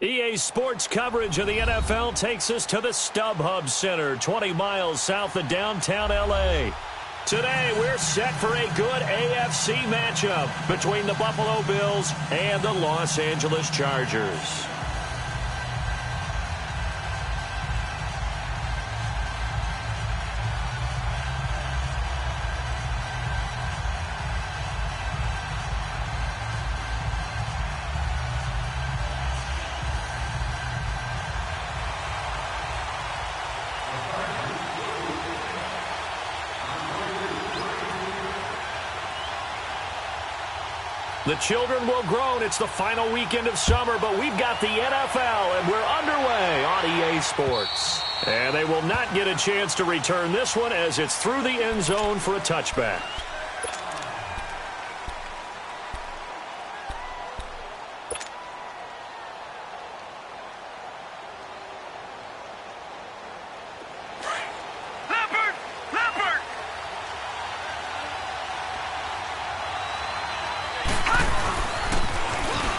EA Sports coverage of the NFL takes us to the StubHub Center, 20 miles south of downtown L.A. Today, we're set for a good AFC matchup between the Buffalo Bills and the Los Angeles Chargers. The children will groan. It's the final weekend of summer, but we've got the NFL, and we're underway on EA Sports. And they will not get a chance to return this one as it's through the end zone for a touchback.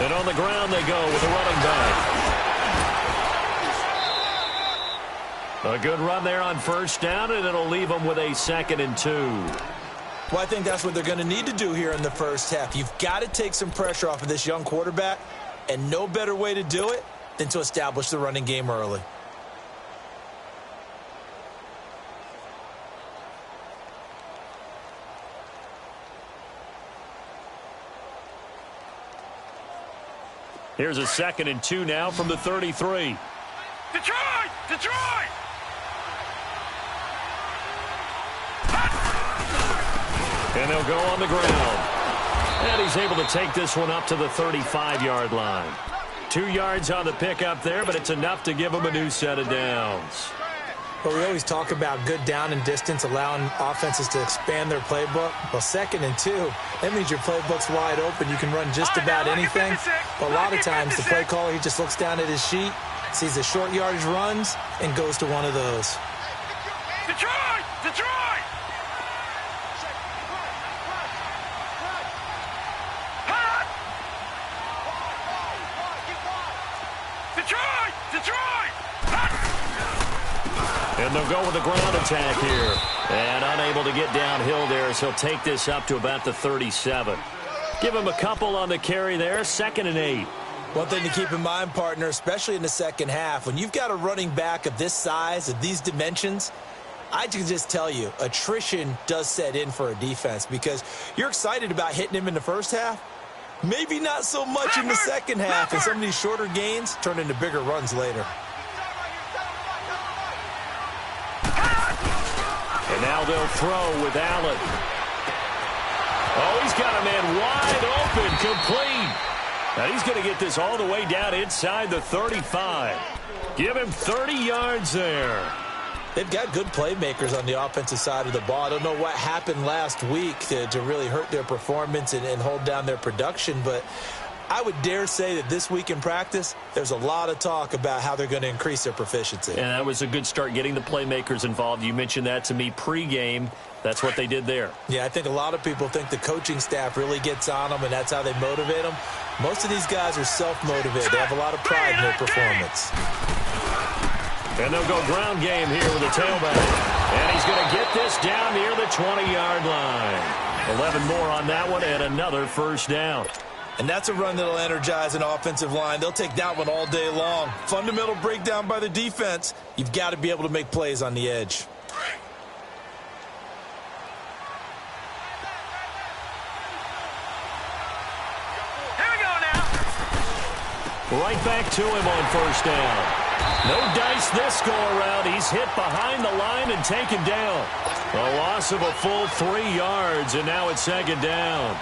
And on the ground they go with a running back. A good run there on first down, and it'll leave them with a 2nd and 2. Well, I think that's what they're going to need to do here in the first half. You've got to take some pressure off of this young quarterback, and no better way to do it than to establish the running game early. Here's a 2nd and 2 now from the 33. Detroit! Detroit! And they'll go on the ground. And he's able to take this one up to the 35-yard line. 2 yards on the pickup there, but it's enough to give him a new set of downs. But we always talk about good down and distance, allowing offenses to expand their playbook. Well, 2nd and 2, that means your playbook's wide open. You can run just about anything. But a lot of times, the play caller, he just looks down at his sheet, sees the short yardage runs, and goes to one of those. Detroit! Detroit! Detroit! Detroit! And they'll go with the ground attack here. And unable to get downhill there as he'll take this up to about the 37. Give him a couple on the carry there, 2nd and 8. One thing to keep in mind, partner, especially in the second half, when you've got a running back of this size, of these dimensions, I can just tell you, attrition does set in for a defense because you're excited about hitting him in the first half. Maybe not so much in the second half, and some of these shorter gains turn into bigger runs later. And now they'll throw with Allen. Oh, he's got a man wide open, complete. Now he's going to get this all the way down inside the 35. Give him 30 yards there. They've got good playmakers on the offensive side of the ball. I don't know what happened last week to really hurt their performance and hold down their production, but I would dare say that this week in practice, there's a lot of talk about how they're going to increase their proficiency. And that was a good start, getting the playmakers involved. You mentioned that to me pregame. That's what they did there. Yeah, I think a lot of people think the coaching staff really gets on them, and that's how they motivate them. Most of these guys are self-motivated. They have a lot of pride in their performance. And they'll go ground game here with a tailback. And he's going to get this down near the 20-yard line. 11 more on that one and another first down. And that's a run that'll energize an offensive line. They'll take that one all day long. Fundamental breakdown by the defense. You've got to be able to make plays on the edge. Here we go now. Right back to him on first down. No dice this go-around. He's hit behind the line and taken down. A loss of a full 3 yards, and now it's 2nd down.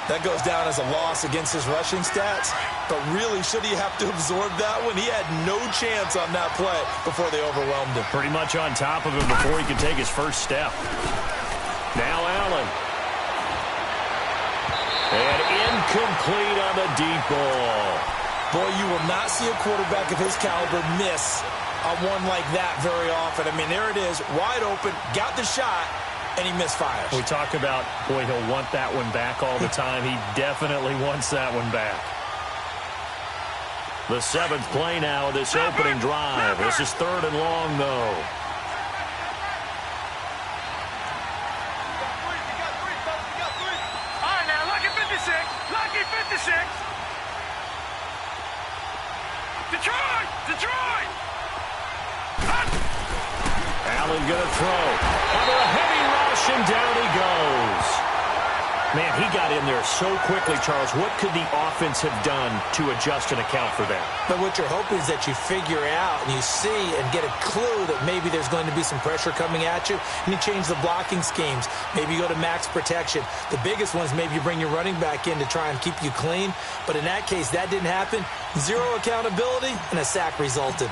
That goes down as a loss against his rushing stats. But really, should he have to absorb that one? He had no chance on that play before they overwhelmed him. Pretty much on top of him before he could take his first step. Now Allen. And incomplete on the deep ball. Boy, you will not see a quarterback of his caliber miss on one like that very often. I mean, there it is, wide open, got the shot, and he misfires. We talk about, boy, he'll want that one back all the time. He definitely wants that one back. The 7th play now of this opening drive. This is 3rd and long, though. All right, now, lucky 56. Lucky 56. Detroit! Detroit! Allen going to throw. Under a heavy rush, and down he goes. Man, he got in there so quickly, Charles. What could the offense have done to adjust and account for that? But what you're hoping is that you figure out and you see and get a clue that maybe there's going to be some pressure coming at you, and you change the blocking schemes. Maybe you go to max protection. The biggest one is maybe you bring your running back in to try and keep you clean. But in that case, that didn't happen. Zero accountability, and a sack resulted.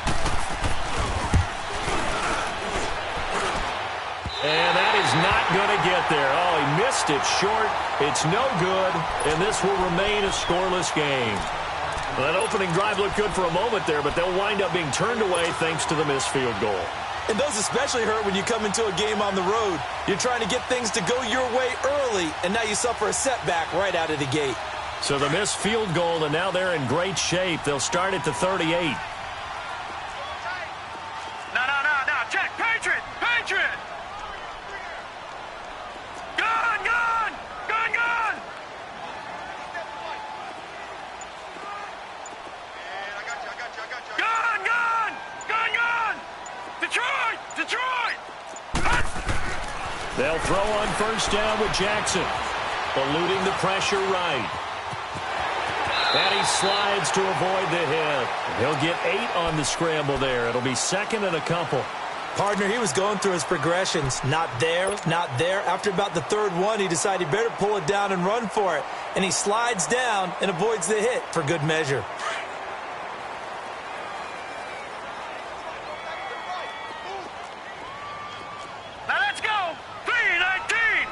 And that is not going to get there. Oh, he missed it short. It's no good, and this will remain a scoreless game. Well, that opening drive looked good for a moment there, but they'll wind up being turned away thanks to the missed field goal. And those especially hurt when you come into a game on the road. You're trying to get things to go your way early, and now you suffer a setback right out of the gate. So the missed field goal, and now they're in great shape. They'll start at the 38. No. Check. Patriot! Patriot! Gun! Gun! Detroit! They'll throw on first down with Jackson. Eluding the pressure right. And he slides to avoid the hit. He'll get 8 on the scramble there. It'll be 2nd and a couple. Partner, he was going through his progressions. Not there. After about the 3rd one, he decided he better pull it down and run for it. And he slides down and avoids the hit for good measure. Now let's go! 3-19!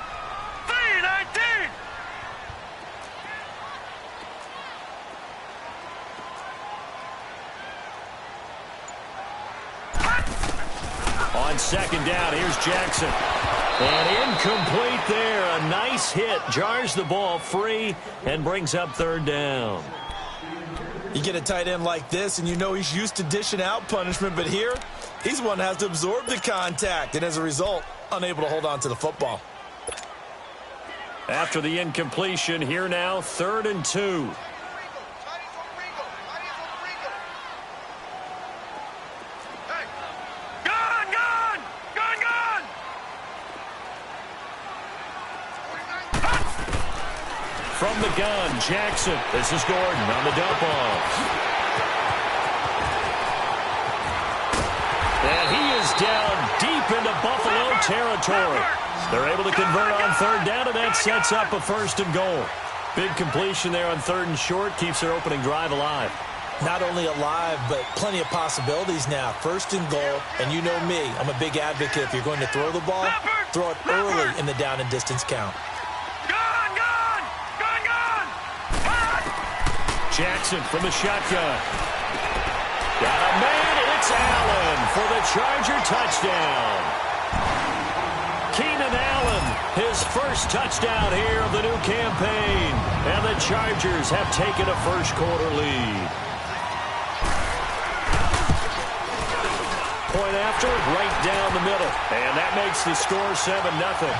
On 2nd down, here's Jackson. And incomplete there. A nice hit. Jars the ball free and brings up 3rd down. You get a tight end like this, and you know he's used to dishing out punishment, but here, he's one that has to absorb the contact, and as a result, unable to hold on to the football. After the incompletion, here now, 3rd and 2. From the gun, Jackson. This is Gordon on the dump off. And he is down deep into Buffalo territory. They're able to convert on 3rd down, and that sets up a 1st and goal. Big completion there on 3rd and short keeps their opening drive alive. Not only alive, but plenty of possibilities now. 1st and goal, and you know me. I'm a big advocate. If you're going to throw the ball, throw it early in the down and distance count. Jackson from the shotgun. Got a man. It's Allen for the Charger touchdown. Keenan Allen, his first touchdown here of the new campaign. And the Chargers have taken a first-quarter lead. Point after, right down the middle. And that makes the score 7-0.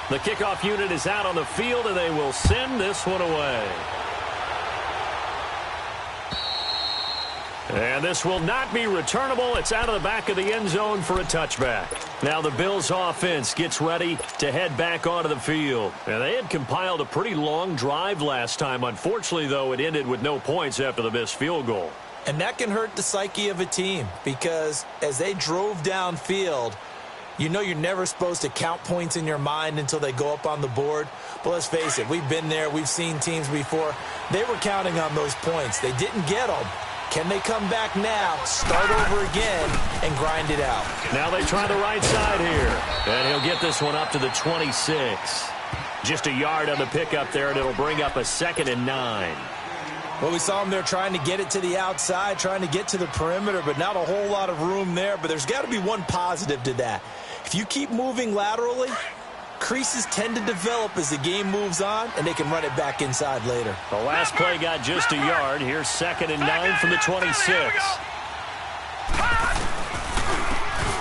The kickoff unit is out on the field, and they will send this one away. And this will not be returnable. It's out of the back of the end zone for a touchback. Now the Bills offense gets ready to head back onto the field. And they had compiled a pretty long drive last time. Unfortunately, though, it ended with no points after the missed field goal. And that can hurt the psyche of a team because as they drove downfield, You know you're never supposed to count points in your mind until they go up on the board. But let's face it, we've been there. We've seen teams before. They were counting on those points. They didn't get them. Can they come back now, start over again, and grind it out? Now they try the right side here. And he'll get this one up to the 26. Just a yard on the pickup there, and it'll bring up a 2nd and 9. Well, we saw him there trying to get it to the outside, trying to get to the perimeter, but not a whole lot of room there. But there's got to be one positive to that. If you keep moving laterally, creases tend to develop as the game moves on, and they can run it back inside later. The last play got just a yard. Here's 2nd and 9 from the 26.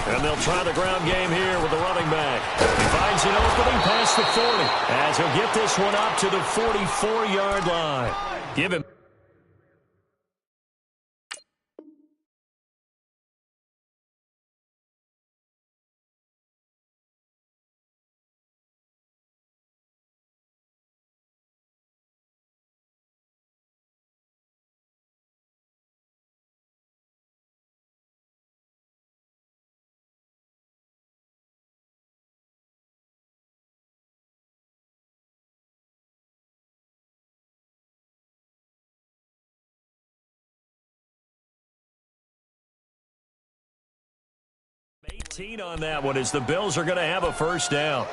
And they'll try the ground game here with the running back. He finds an opening past the 40, as he'll get this one up to the 44-yard line. Give him. $18 on that one as the Bills are going to have a first down.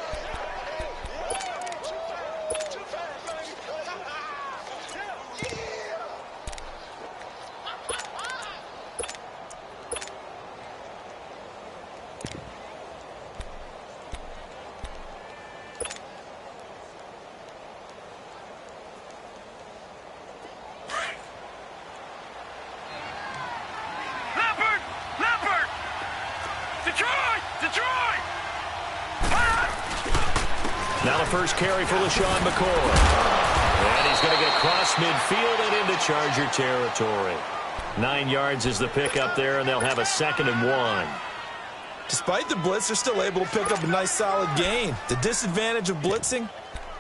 Now the first carry for LaShawn McCoy. And he's going to get across midfield and into Charger territory. 9 yards is the pickup there, and they'll have a 2nd and 1. Despite the blitz, they're still able to pick up a nice solid gain. The disadvantage of blitzing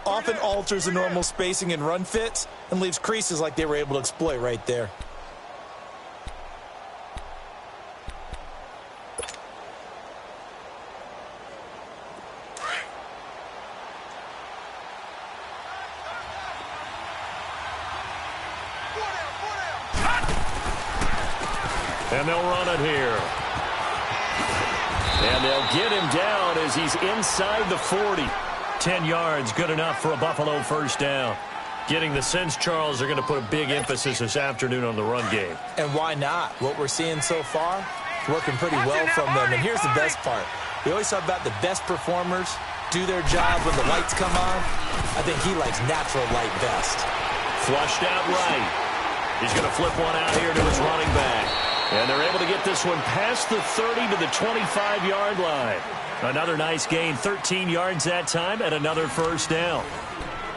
often alters the normal spacing and run fits and leaves creases like they were able to exploit right there. And they'll run it here. And they'll get him down as he's inside the 40. 10 yards, good enough for a Buffalo first down. Getting the sense, Charles, they're going to put a big emphasis this afternoon on the run game. And why not? What we're seeing so far, working pretty well from them. And here's the best part. We always talk about the best performers do their job when the lights come on. I think he likes natural light best. Flushed out right. He's going to flip one out here to his running back. And they're able to get this one past the 30 to the 25-yard line. Another nice gain, 13 yards that time, and another first down.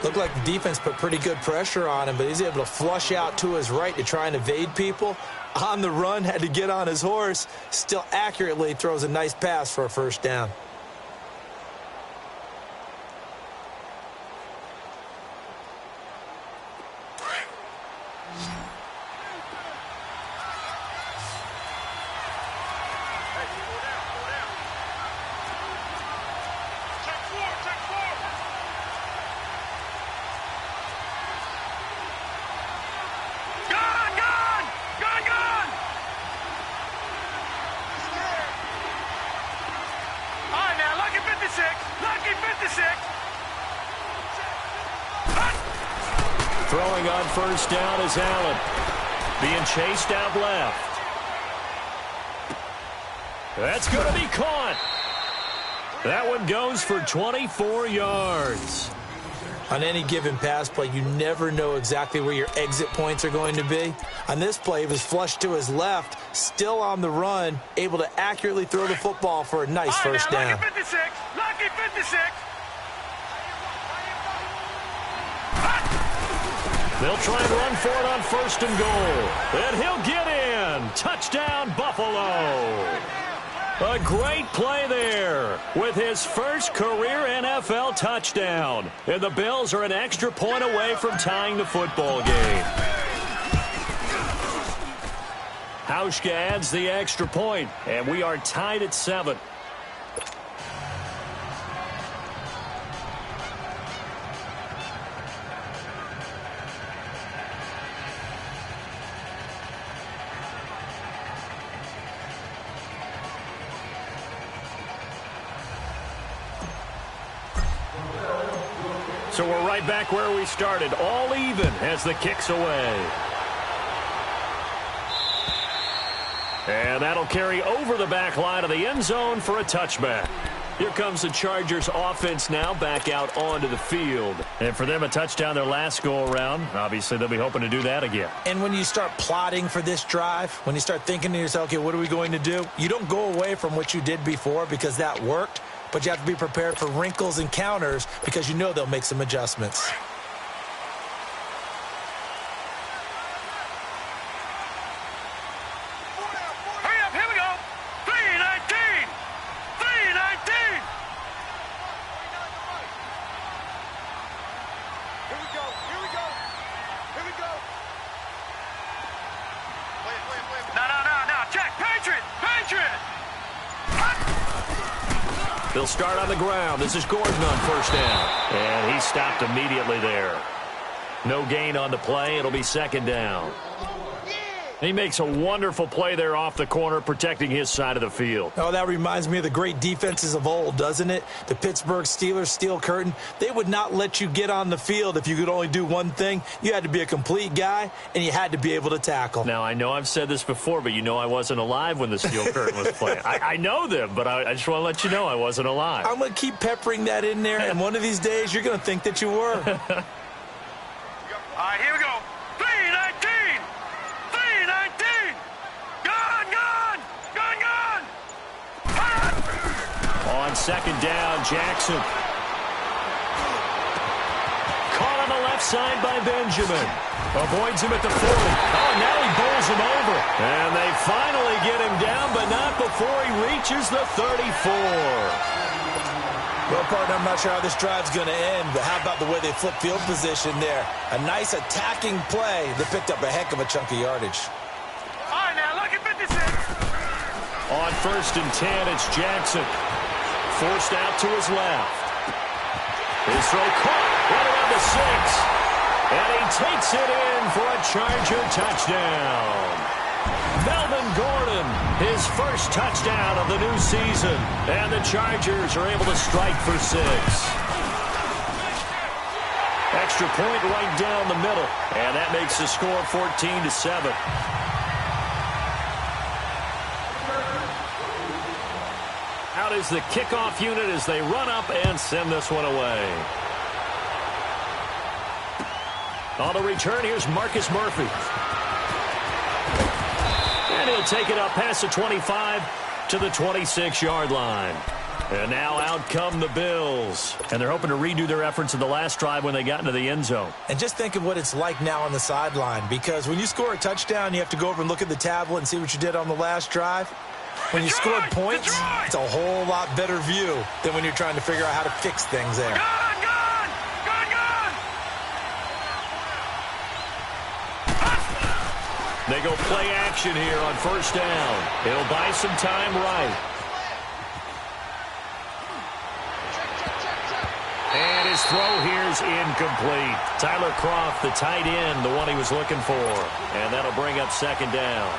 Looked like the defense put pretty good pressure on him, but he's able to flush out to his right to try and evade people. On the run, had to get on his horse. Still accurately throws a nice pass for a first down. Throwing on first down is Allen. Being chased out left. That's going to be caught. That one goes for 24 yards. On any given pass play, you never know exactly where your exit points are going to be. On this play, it was flushed to his left, still on the run, able to accurately throw the football for a nice first down. Lucky 56. Lucky 56. They'll try and run for it on first and goal. And he'll get in. Touchdown, Buffalo. A great play there with his first career NFL touchdown. And the Bills are an extra point away from tying the football game. Hauschka adds the extra point, and we are tied at 7. So we're right back where we started, all even as the kick's away. And that'll carry over the back line of the end zone for a touchback. Here comes the Chargers offense now back out onto the field. And for them, a touchdown their last go-around. Obviously, they'll be hoping to do that again. And when you start plotting for this drive, when you start thinking to yourself, okay, what are we going to do? You don't go away from what you did before because that worked, but you have to be prepared for wrinkles and counters because you know they'll make some adjustments. They'll start on the ground. This is Gordon on first down. And he stopped immediately there. No gain on the play. It'll be second down. He makes a wonderful play there off the corner, protecting his side of the field. Oh, that reminds me of the great defenses of old, doesn't it? The Pittsburgh Steelers steel curtain. They would not let you get on the field if you could only do one thing. You had to be a complete guy, and you had to be able to tackle. Now, I know I've said this before, but you know I wasn't alive when the steel curtain was playing. I know them, but I just want to let you know I wasn't alive. I'm going to keep peppering that in there, and one of these days you're going to think that you were. All right, here we go. 3-19! 3-19! Gone! On second down, Jackson. Caught on the left side by Benjamin. Avoids him at the 40. Oh, now he bowls him over. And they finally get him down, but not before he reaches the 34. Well, partner, I'm not sure how this drive's going to end, but how about the way they flip field position there? A nice attacking play that picked up a heck of a chunk of yardage. All right, now, look at 56. On first and 10, it's Jackson. Forced out to his left. His throw caught right around the 6. And he takes it in for a Charger touchdown. Melvin Gordon, his first touchdown of the new season. And the Chargers are able to strike for 6. Extra point right down the middle. And that makes the score 14-7. Out is the kickoff unit as they run up and send this one away. On the return, here's Marcus Murphy. And he'll take it up past the 25 to the 26-yard line. And now out come the Bills. And they're hoping to redo their efforts in the last drive when they got into the end zone. And just think of what it's like now on the sideline, because when you score a touchdown, you have to go over and look at the tablet and see what you did on the last drive. When you scored points, it's a whole lot better view than when you're trying to figure out how to fix things there. They go play action here on first down. He'll buy some time right. And his throw here's incomplete. Tyler Kroft, the tight end, the one he was looking for. And that'll bring up second down.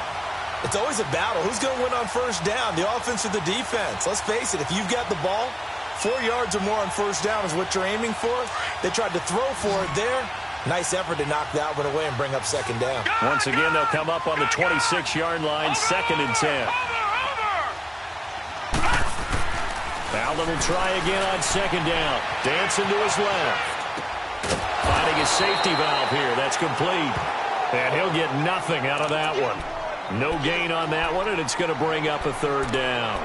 It's always a battle. Who's going to win on first down, the offense or the defense? Let's face it, if you've got the ball, 4 yards or more on first down is what you're aiming for. They tried to throw for it there. Nice effort to knock that one away and bring up second down. Once again, they'll come up on the 26-yard line, second and 10. Allen will try again on second down. Dancing to his left. Finding his safety valve here. That's complete. And he'll get nothing out of that one. No gain on that one, and it's going to bring up a third down.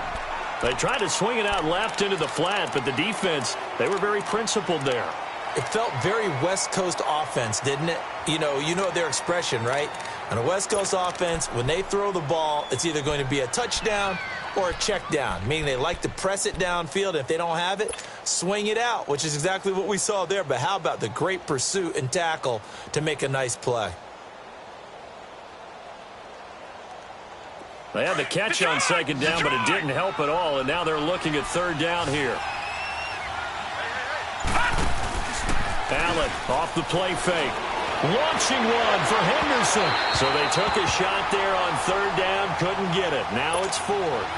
They tried to swing it out left into the flat, but the defense, they were very principled there. It felt very West Coast offense, didn't it? You know their expression, right? On a West Coast offense, when they throw the ball, it's either going to be a touchdown or a check down, meaning they like to press it downfield. And if they don't have it, swing it out, which is exactly what we saw there. But how about the great pursuit and tackle to make a nice play? They had the catch on second down, but it didn't help at all, and now they're looking at third down here. Allen off the play fake. Launching one for Henderson. So they took a shot there on third down, couldn't get it. Now it's fourth.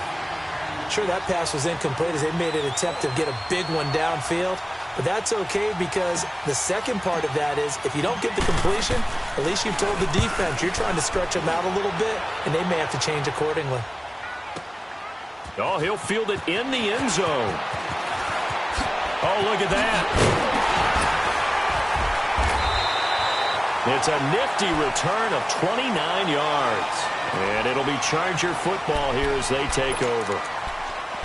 Sure, that pass was incomplete as they made an attempt to get a big one downfield. But that's okay because the second part of that is if you don't get the completion, at least you've told the defense you're trying to stretch them out a little bit, and they may have to change accordingly. Oh, he'll field it in the end zone. Oh, look at that. It's a nifty return of 29 yards. And it'll be Charger football here as they take over.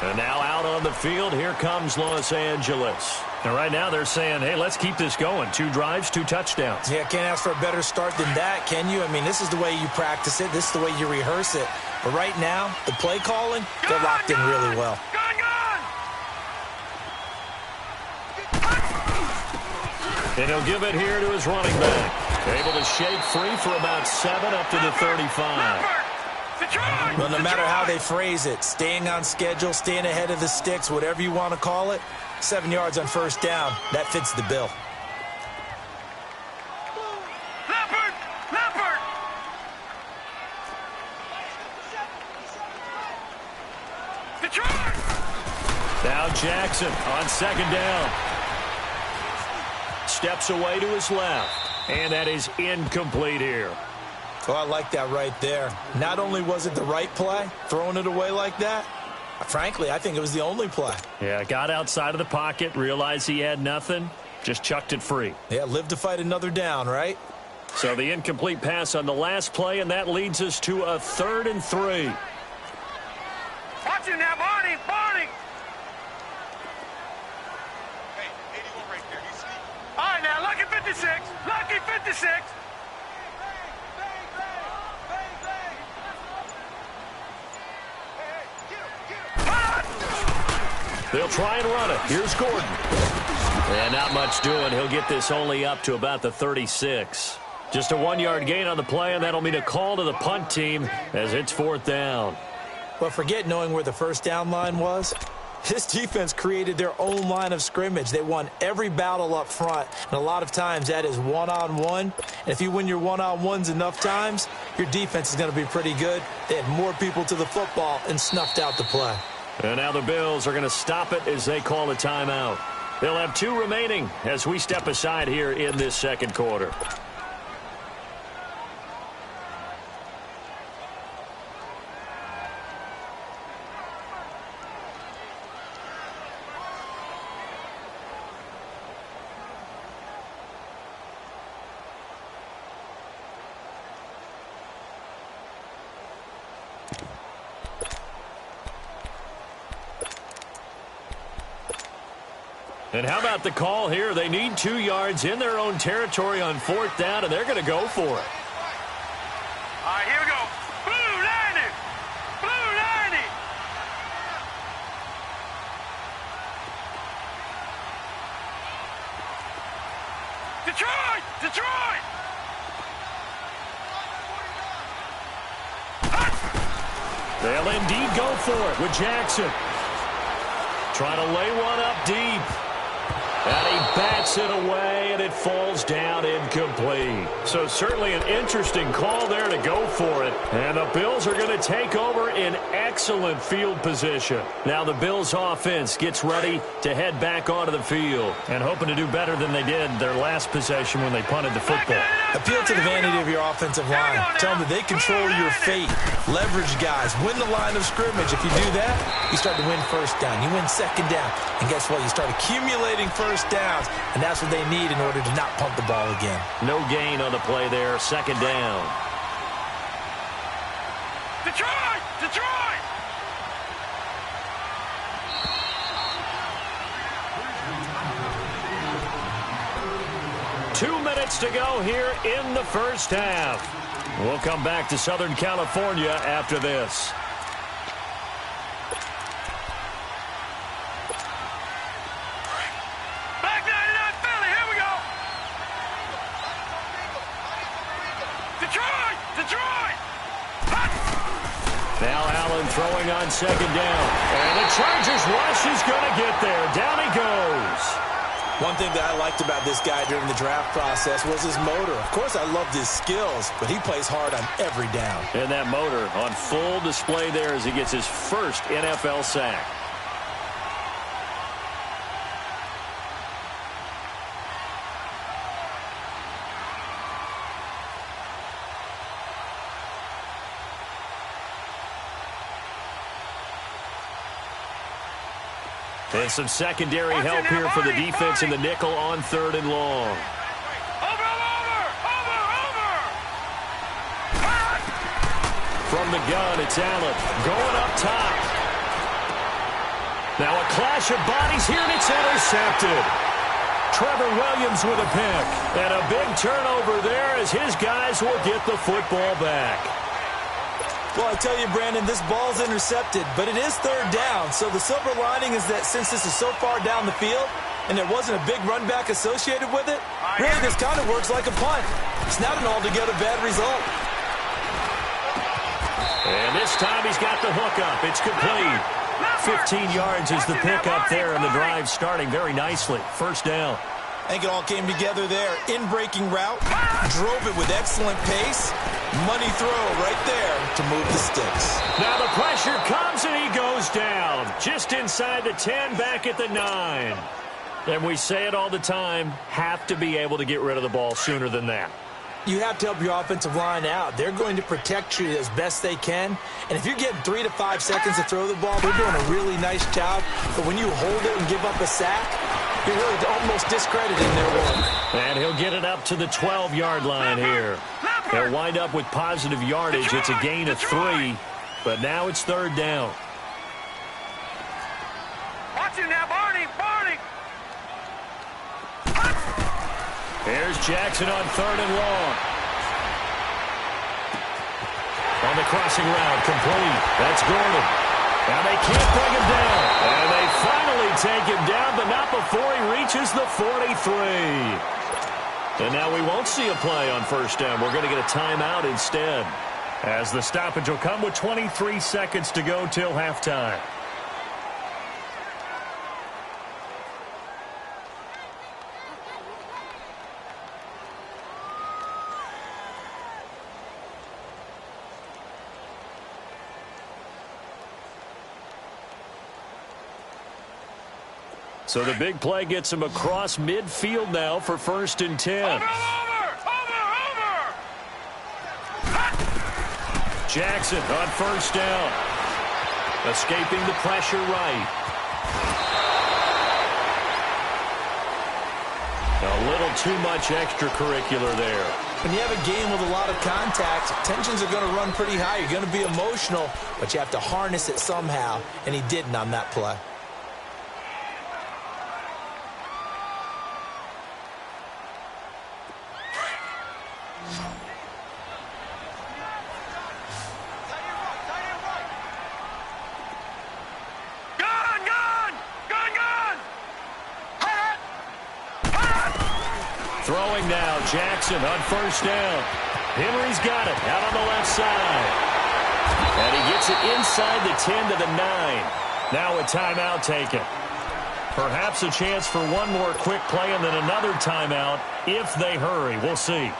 And now out on the field, here comes Los Angeles. And right now they're saying, hey, let's keep this going. 2 drives, 2 touchdowns. Yeah, can't ask for a better start than that, can you? I mean, this is the way you practice it. This is the way you rehearse it. But right now, the play calling, they're locked in really well. And he'll give it here to his running back. Able to shake free for about 7 up to the 35. Well, no matter how they phrase it, staying on schedule, staying ahead of the sticks, whatever you want to call it, 7 yards on first down, that fits the bill. Leopard! Detroit! Now Jackson on second down. Steps away to his left. And that is incomplete here. Oh, I like that right there. Not only was it the right play, throwing it away like that, frankly, I think it was the only play. Yeah, got outside of the pocket, realized he had nothing, just chucked it free. Yeah, live to fight another down, right? So the incomplete pass on the last play, and that leads us to a 3rd and 3. Watch him now, Barney! Hey, 81 right there. You see? All right, now, lucky 56! Lucky 56! They'll try and run it. Here's Gordon. And not much doing. He'll get this only up to about the 36. Just a 1-yard gain on the play, and that'll mean a call to the punt team as it's 4th down. Well, forget knowing where the first down line was. This defense created their own line of scrimmage. They won every battle up front, and a lot of times that is one-on-one. And if you win your one-on-ones enough times, your defense is going to be pretty good. They had more people to the football and snuffed out the play. And now the Bills are going to stop it as they call a timeout. They'll have 2 remaining as we step aside here in this second quarter. And how about the call here? They need 2 yards in their own territory on 4th down, and they're going to go for it. All right, here we go. Blue 90! Blue 90! Detroit! Detroit! They'll indeed go for it with Jackson. Trying to lay one up deep. And he bats it away, and it falls down incomplete. So certainly an interesting call there to go for it. And the Bills are going to take over in excellent field position. Now the Bills offense gets ready to head back onto the field and hoping to do better than they did their last possession when they punted the football. Appeal to the vanity of your offensive line. Tell them that they control your fate. Leverage guys. Win the line of scrimmage. If you do that, you start to win first down. You win second down. And guess what? You start accumulating first downs. And that's what they need in order to not punt the ball again. No gain on the play there. Second down. Detroit! Detroit! Two minutes to go here in the first half. We'll come back to Southern California after this. Back 99 Philly, here we go! Detroit! Detroit! Now Allen throwing on second down. And the Chargers rush is going to get there. Down he goes. One thing that I liked about this guy during the draft process was his motor. Of course, I loved his skills, but he plays hard on every down. And that motor on full display there as he gets his first NFL sack. And some secondary help here for the defense in the nickel on 3rd and long. From the gun, it's Allen going up top. Now a clash of bodies here, and it's intercepted. Trevor Williams with a pick. And a big turnover there as his guys will get the football back. Well, I tell you, Brandon, this ball's intercepted, but it is 3rd down. So the silver lining is that since this is so far down the field and there wasn't a big run back associated with it, really this kind of works like a punt. It's not an altogether bad result. And this time he's got the hook up. It's complete. 15 yards is the pickup there, and the drive starting very nicely. 1st down. I think it all came together there. In-breaking route, drove it with excellent pace. Money throw right there to move the sticks. Now the pressure comes, and he goes down. Just inside the 10, back at the 9. And we say it all the time, have to be able to get rid of the ball sooner than that. You have to help your offensive line out. They're going to protect you as best they can. And if you're getting 3 to 5 seconds to throw the ball, they're doing a really nice job. But when you hold it and give up a sack, you're really almost discrediting their work. And he'll get it up to the 12-yard line here. They'll wind up with positive yardage. It's a gain of 3, but now it's 3rd down. Watch him now, Barney. Here's Jackson on 3rd and long. On the crossing route, complete. That's Gordon. Now they can't bring him down. And they finally take him down, but not before he reaches the 43. And now we won't see a play on 1st down. We're going to get a timeout instead, as the stoppage will come with 23 seconds to go till halftime. So the big play gets him across midfield now for 1st and 10. Over! Jackson on 1st down. Escaping the pressure right. A little too much extracurricular there. When you have a game with a lot of contact, tensions are going to run pretty high. You're going to be emotional, but you have to harness it somehow, and he didn't on that play. Throwing now, Jackson on 1st down. Henry's got it out on the left side. And he gets it inside the 10 to the 9. Now a timeout taken. Perhaps a chance for one more quick play and then another timeout if they hurry. We'll see.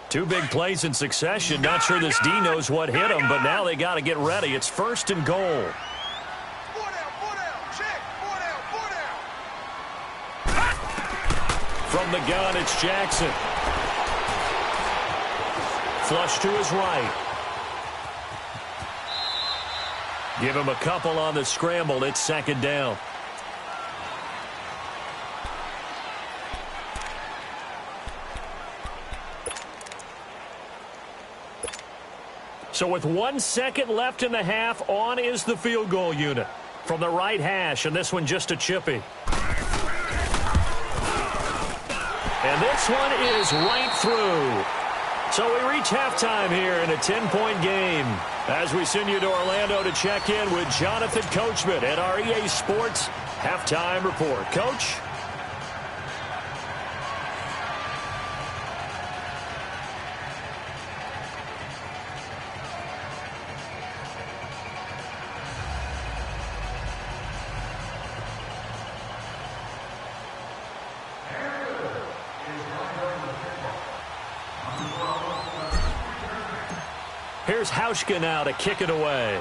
Two big plays in succession. Not sure this D knows what hit him, but now they got to get ready. It's 1st and goal. From the gun, it's Jackson. Flush to his right. Give him a couple on the scramble. It's 2nd down. So with 1 second left in the half, on is the field goal unit. From the right hash, and this one just a chippy. And this one is right through. So we reach halftime here in a 10-point game. As we send you to Orlando to check in with Jonathan Coachman at our EA Sports Halftime Report. Coach? Here's Hauschka now to kick it away.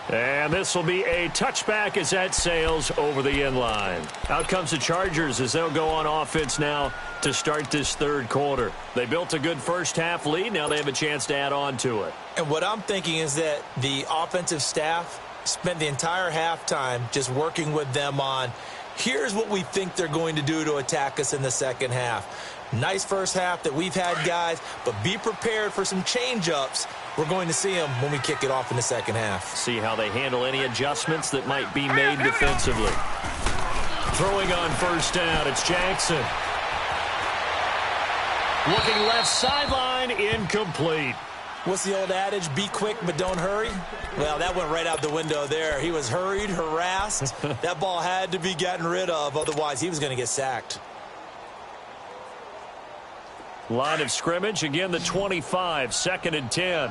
And this will be a touchback as that sails over the end line. Out comes the Chargers as they'll go on offense now to start this third quarter. They built a good first-half lead. Now they have a chance to add on to it. And what I'm thinking is that the offensive staff spent the entire halftime just working with them on, here's what we think they're going to do to attack us in the second half. Nice first half that we've had, guys, but be prepared for some change-ups. We're going to see them when we kick it off in the second half. See how they handle any adjustments that might be made defensively. Throwing on first down, it's Jackson. Looking left sideline, incomplete. What's the old adage? Be quick, but don't hurry? Well, that went right out the window there. He was hurried, harassed. That ball had to be gotten rid of, otherwise he was going to get sacked. Line of scrimmage, again the 25, 2nd and 10.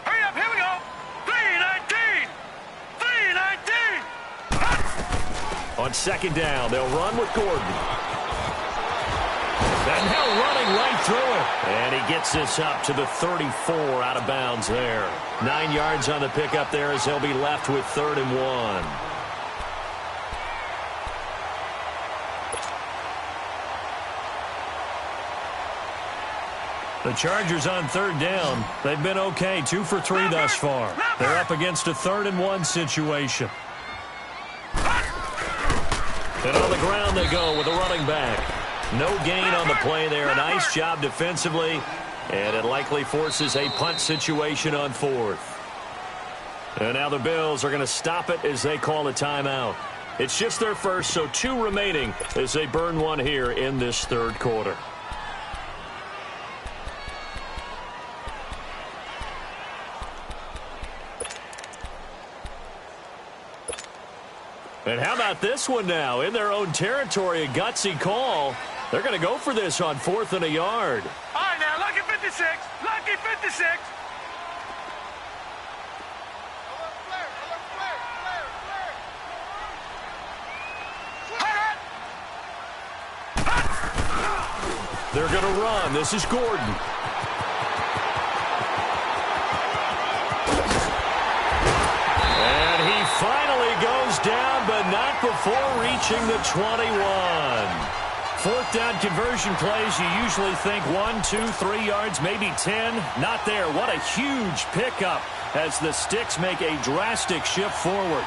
Hurry up, here we go. 3-19. 3-19. On second down, they'll run with Gordon. And now running right through it. And he gets this up to the 34 out of bounds there. 9 yards on the pickup there as they'll be left with 3rd and 1. The Chargers on 3rd down. They've been okay, 2 for 3 thus far. They're up against a 3rd and 1 situation. And on the ground they go with a running back. No gain on the play there. A nice job defensively. And it likely forces a punt situation on 4th. And now the Bills are going to stop it as they call a timeout. It's just their first, so 2 remaining as they burn one here in this third quarter. And how about this one now? In their own territory, a gutsy call. They're going to go for this on 4th and a yard. All right, now, lucky 56. Lucky 56. They're going to run. This is Gordon. Finally goes down, but not before reaching the 21. 4th down conversion plays, you usually think 1, 2, 3 yards, maybe 10. Not there. What a huge pickup as the Sticks make a drastic shift forward.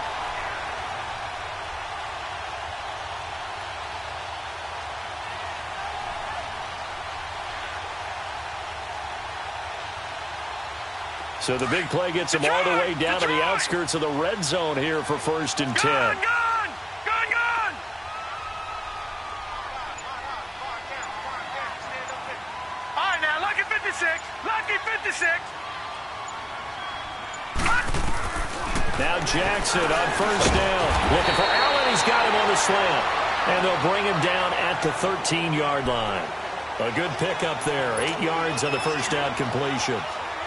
So the big play gets them all the way down to the outskirts of the red zone here for 1st and 10. Gone! All right, now, lucky 56. Lucky 56. Now Jackson on 1st down. Looking for Allen. He's got him on the slant. And they'll bring him down at the 13-yard line. A good pickup there. 8 yards on the first down completion.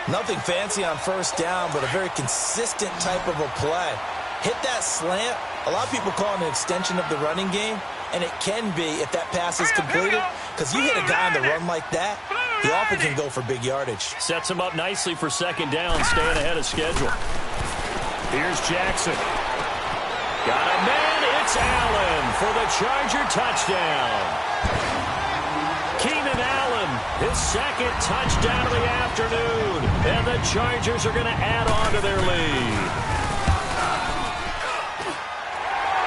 Nothing fancy on 1st down, but a very consistent type of a play. Hit that slant. A lot of people call it an extension of the running game, and it can be if that pass is completed, because you hit a guy on the run like that, he often can go for big yardage. Sets him up nicely for 2nd down, staying ahead of schedule. Here's Jackson. Got a man. It's Allen for the Charger touchdown. Keenan Allen, his 2nd touchdown of the afternoon. And the Chargers are going to add on to their lead.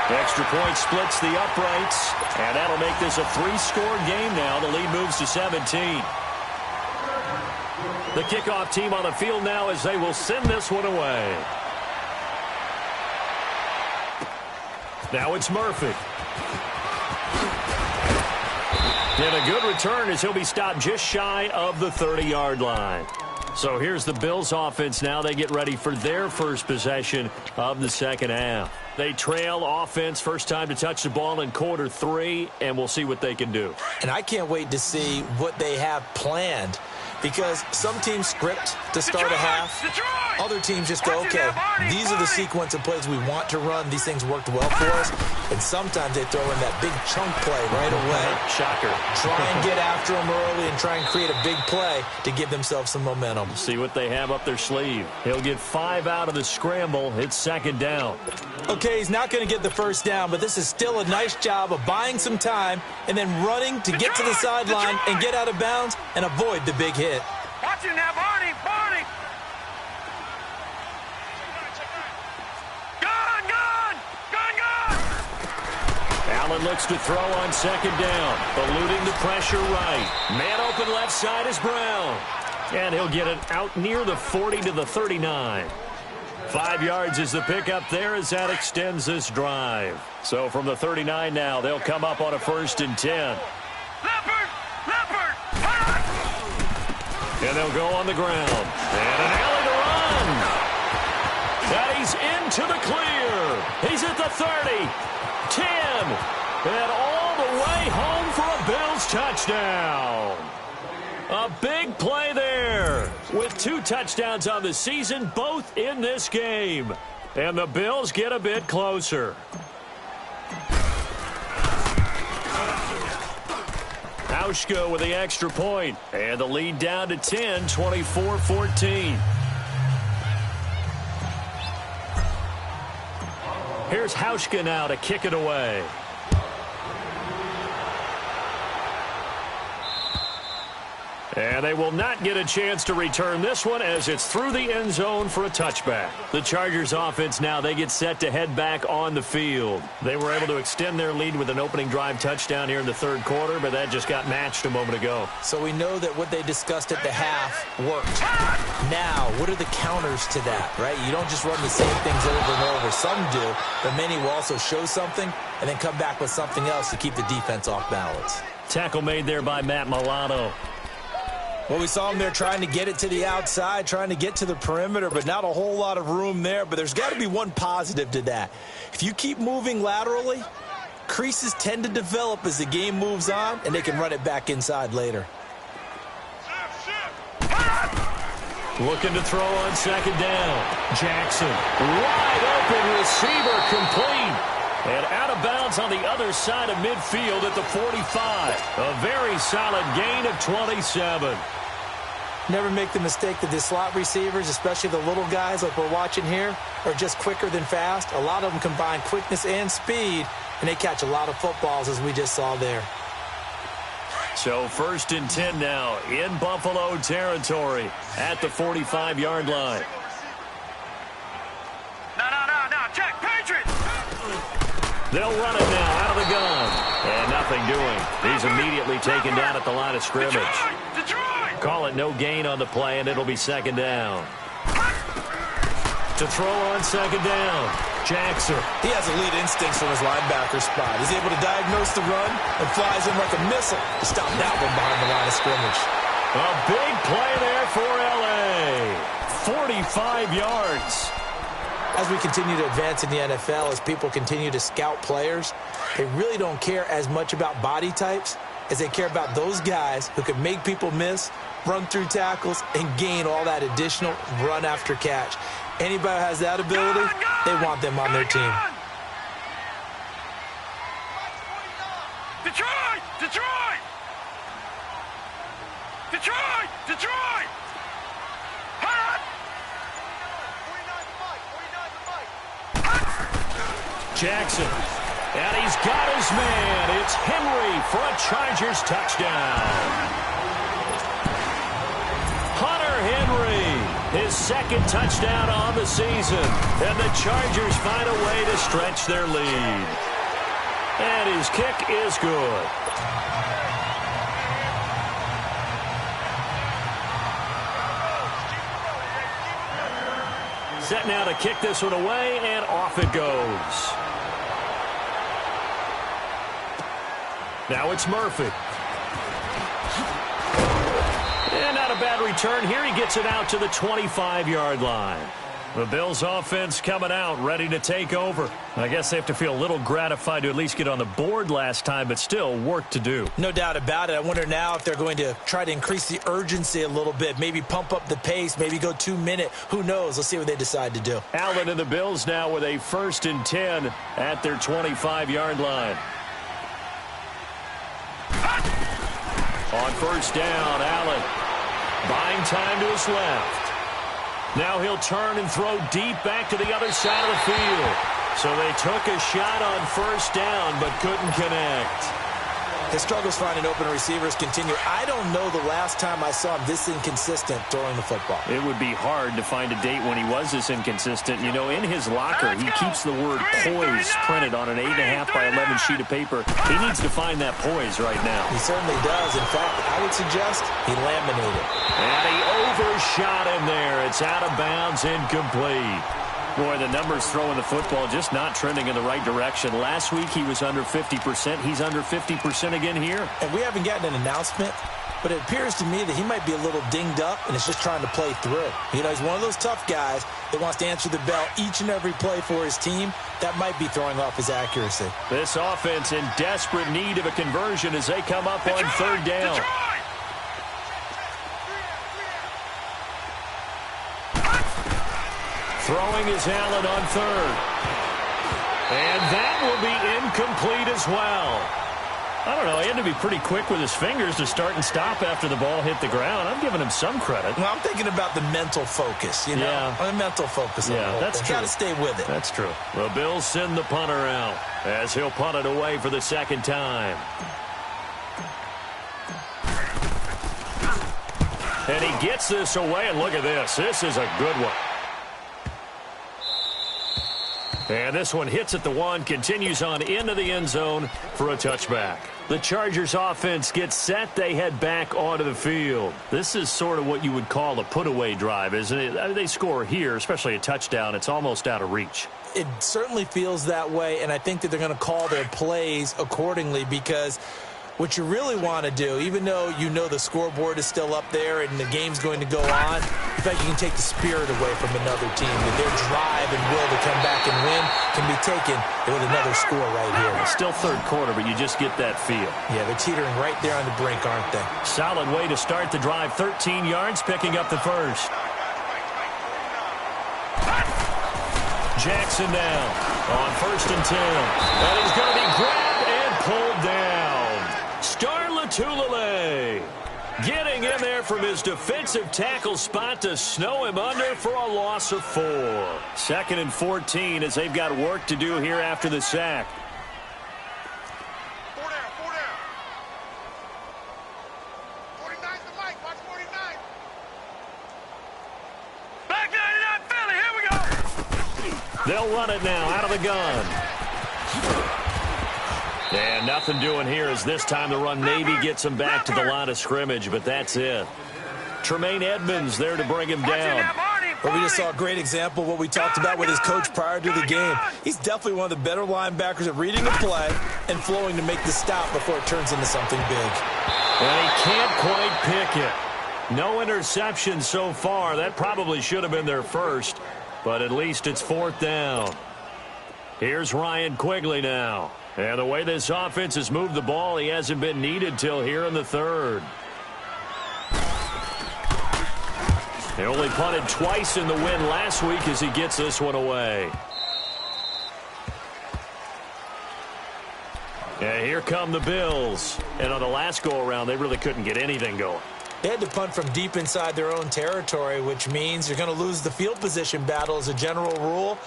The extra point splits the uprights. And that'll make this a 3-score game now. The lead moves to 17. The kickoff team on the field now as they will send this one away. Now it's Murphy. And a good return as he'll be stopped just shy of the 30-yard line. So here's the Bills offense now. They get ready for their first possession of the second half. They trail offense, first time to touch the ball in quarter 3, and we'll see what they can do. And I can't wait to see what they have planned, because some teams script to start a half. Other teams just go, okay, these are the sequence of plays we want to run. These things worked well for us. And sometimes they throw in that big chunk play right away. Shocker. Try and get after them early and try and create a big play to give themselves some momentum. See what they have up their sleeve. He'll get 5 out of the scramble. It's second down. Okay, he's not going to get the first down, but this is still a nice job of buying some time and then running to get to the sideline and get out of bounds and avoid the big hit. Watch it now, Barney! Barney! Gone! Gone! Gone! Gone! Allen looks to throw on second down. Eluding the pressure right. Man open left side is Brown. And he'll get it out near the 40 to the 39. 5 yards is the pickup there as that extends this drive. So from the 39 now, they'll come up on a 1st and 10. Leopard! Leopard! And they'll go on the ground. And an alley to run. And he's into the clear. He's at the 30, 10, and all the way home for a Bills touchdown. A big play there with 2 touchdowns on the season, both in this game. And the Bills get a bit closer. Hauschka with the extra point. And the lead down to 10, 24-14. Here's Hauschka now to kick it away. And they will not get a chance to return this one as it's through the end zone for a touchback. The Chargers offense now, they get set to head back on the field. They were able to extend their lead with an opening drive touchdown here in the 3rd quarter, but that just got matched a moment ago. So we know that what they discussed at the half worked. Now, what are the counters to that, right? You don't just run the same things over and over. Some do, but many will also show something and then come back with something else to keep the defense off balance. Tackle made there by Matt Milano. Well, we saw him there trying to get it to the outside, trying to get to the perimeter, but not a whole lot of room there. But there's got to be one positive to that. If you keep moving laterally, creases tend to develop as the game moves on, and they can run it back inside later. Looking to throw on second down. Jackson, wide open receiver, complete. And out of bounds on the other side of midfield at the 45. A very solid gain of 27. Never make the mistake that the slot receivers, especially the little guys like we're watching here, are just quicker than fast. A lot of them combine quickness and speed, and they catch a lot of footballs, as we just saw there. So 1st and 10 now in Buffalo territory at the 45-yard line. No, check, Patriots! They'll run it now out of the gun. And nothing doing. He's immediately taken down at the line of scrimmage. Detroit! Call it no gain on the play, and it'll be second down. To throw on second down, Jackson. He has elite instincts from his linebacker spot. He's able to diagnose the run and flies in like a missile to stop that one behind the line of scrimmage. A big play there for L.A. 45 yards. As we continue to advance in the NFL, as people continue to scout players, they really don't care as much about body types as they care about those guys who can make people miss, run through tackles, and gain all that additional run after catch. Anybody who has that ability, they want them on their team. Detroit! Detroit! Detroit! Detroit! Hot! Jackson. And he's got his man. It's Henry for a Chargers touchdown. Hunter Henry, his 2nd touchdown on the season. And the Chargers find a way to stretch their lead. And his kick is good. Set now to kick this one away, and off it goes. Now it's Murphy. And not a bad return here. He gets it out to the 25-yard line. The Bills offense coming out, ready to take over. I guess they have to feel a little gratified to at least get on the board last time, but still work to do. No doubt about it. I wonder now if they're going to try to increase the urgency a little bit, maybe pump up the pace, maybe go 2 minute. Who knows? Let's see what they decide to do. Allen and the Bills now with a 1st and 10 at their 25-yard line. On 1st down, Allen buying time to his left. Now he'll turn and throw deep back to the other side of the field. So they took a shot on 1st down but couldn't connect. His struggles finding open receivers continue. I don't know the last time I saw him this inconsistent throwing the football. It would be hard to find a date when he was this inconsistent. You know, in his locker, he keeps the word poise printed on an 8.5 by 11 sheet of paper. He needs to find that poise right now. He certainly does. In fact, I would suggest he laminated. And he overshot him there. It's out of bounds, incomplete. Boy, the numbers throwing the football just not trending in the right direction. Last week he was under 50%. He's under 50% again here. And we haven't gotten an announcement, but it appears to me that he might be a little dinged up and is just trying to play through. You know, he's one of those tough guys that wants to answer the bell each and every play for his team. That might be throwing off his accuracy. This offense in desperate need of a conversion as they come up on 3rd down. Throwing is Allen on 3rd. And that will be incomplete as well. I don't know, he had to be pretty quick with his fingers to start and stop after the ball hit the ground. I'm giving him some credit. Well, I'm thinking about the mental focus, you know? Yeah. The mental focus. Yeah, that's true. Got to stay with it. That's true. The Bills send the punter out as he'll punt it away for the 2nd time. And he gets this away, and look at this. This is a good one. And this one hits at the 1, continues on into the end zone for a touchback. The Chargers offense gets set. They head back onto the field. This is sort of what you would call a put-away drive, isn't it? I mean, they score here, especially a touchdown. It's almost out of reach. It certainly feels that way, and I think that they're going to call their plays accordingly because what you really want to do, even though you know the scoreboard is still up there and the game's going to go on, in fact, you can take the spirit away from another team. That their drive and will to come back and win can be taken with another score right here. It's still 3rd quarter, but you just get that feel. Yeah, they're teetering right there on the brink, aren't they? Solid way to start the drive. 13 yards, picking up the 1st. Jackson down on 1st and 10. And he's going to be grabbed and pulled down. Star Latulippe getting in there from his defensive tackle spot to snow him under for a loss of 4. 2nd and 14 as they've got work to do here after the sack. 4 down, 4 down. 49's the mic, watch 49. Back 99 Philly, here we go. They'll run it now out of the gun. And nothing doing here as this time the run Navy gets him back to the line of scrimmage, but that's it. Tremaine Edmonds there to bring him down. Well, we just saw a great example of what we talked about with his coach prior to the game. He's definitely one of the better linebackers at reading the play and flowing to make the stop before it turns into something big. And he can't quite pick it. No interception so far. That probably should have been their first, but at least it's 4th down. Here's Ryan Quigley now. And the way this offense has moved the ball, he hasn't been needed till here in the 3rd. He only punted twice in the win last week as he gets this one away. And here come the Bills. And on the last go-around, they really couldn't get anything going. They had to punt from deep inside their own territory, which means you're going to lose the field position battle as a general rule.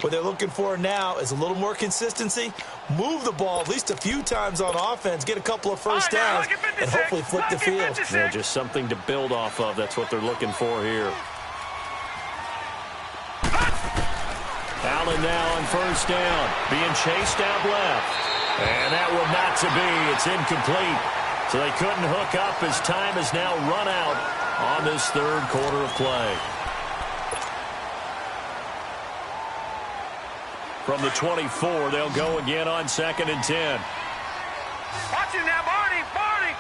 What they're looking for now is a little more consistency, move the ball at least a few times on offense, get a couple of 1st downs, and hopefully flip the field. Yeah, just something to build off of. That's what they're looking for here. Allen now on 1st down, being chased out left. And that would not to be. It's incomplete. So they couldn't hook up as time has now run out on this 3rd quarter of play. From the 24, they'll go again on 2nd and 10. Watch him now, Barney, Barney.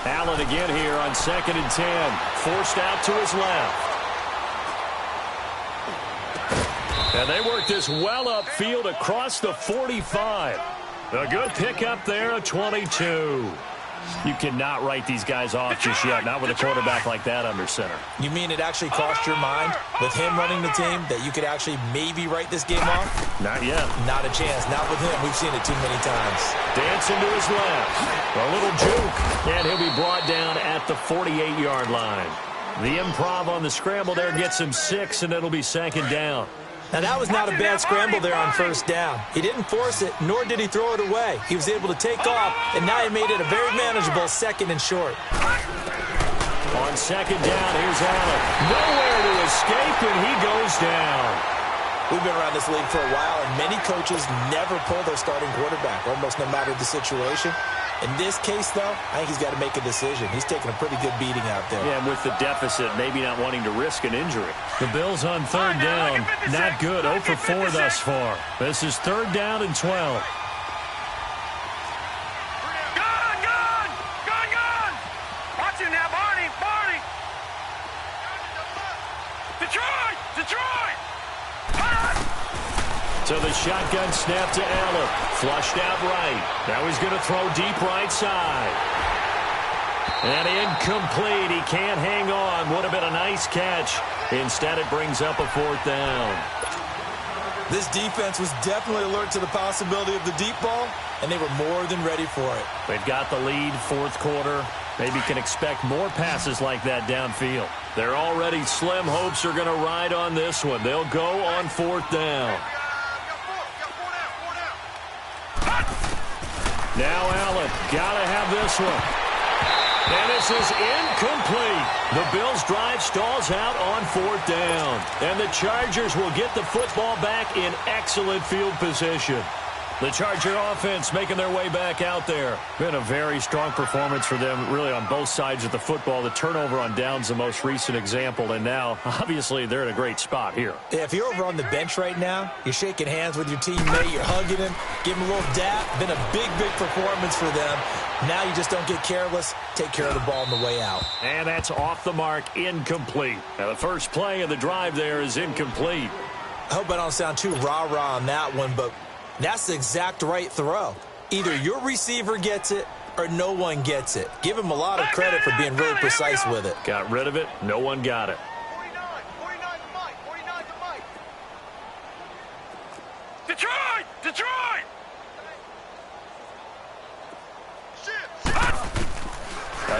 Allen again here on 2nd and 10. Forced out to his left. And they work this well upfield across the 45. A good pickup there, a 22. You cannot write these guys off just yet, not with a quarterback like that under center. You mean it actually crossed your mind with him running the team that you could actually maybe write this game off? Not yet. Not a chance. Not with him. We've seen it too many times. Dancing to his left. A little juke. And he'll be brought down at the 48-yard line. The improv on the scramble there gets him 6, and it'll be second down. Now, that was not a bad scramble there on first down. He didn't force it, nor did he throw it away. He was able to take off, and now he made it a very manageable second and short. On second down, here's Allen. Nowhere to escape, and he goes down. We've been around this league for a while, and many coaches never pull their starting quarterback, almost no matter the situation. In this case, though, I think he's got to make a decision. He's taking a pretty good beating out there. Yeah, and with the deficit, maybe not wanting to risk an injury. The Bills on third down. Not good. 0 for 4 thus far. This is third down and 12. Gun! Watch him now, Barney! Detroit! To the shotgun snap to Allen. Flushed out right. Now he's going to throw deep right side. And incomplete. He can't hang on. Would have been a nice catch. Instead, it brings up a fourth down. This defense was definitely alert to the possibility of the deep ball, and they were more than ready for it. They've got the lead, fourth quarter. Maybe can expect more passes like that downfield. Their already slim hopes are going to ride on this one. They'll go on fourth down. Now Allen, gotta have this one. And this is incomplete. The Bills' drive stalls out on fourth down. And the Chargers will get the football back in excellent field position. The Charger offense making their way back out there. Been a very strong performance for them, really, on both sides of the football. The turnover on downs, the most recent example, and now, obviously, they're in a great spot here. If you're over on the bench right now, you're shaking hands with your teammate, you're hugging him, give him a little dap. Been a big performance for them. Now you just don't get careless. Take care of the ball on the way out. And that's off the mark, incomplete. Now, the first play of the drive there is incomplete. I hope I don't sound too rah-rah on that one, but that's the exact right throw. Either your receiver gets it or no one gets it. Give him a lot of credit for being really precise with it. Got rid of it. No one got it. 49 to Mike. Detroit!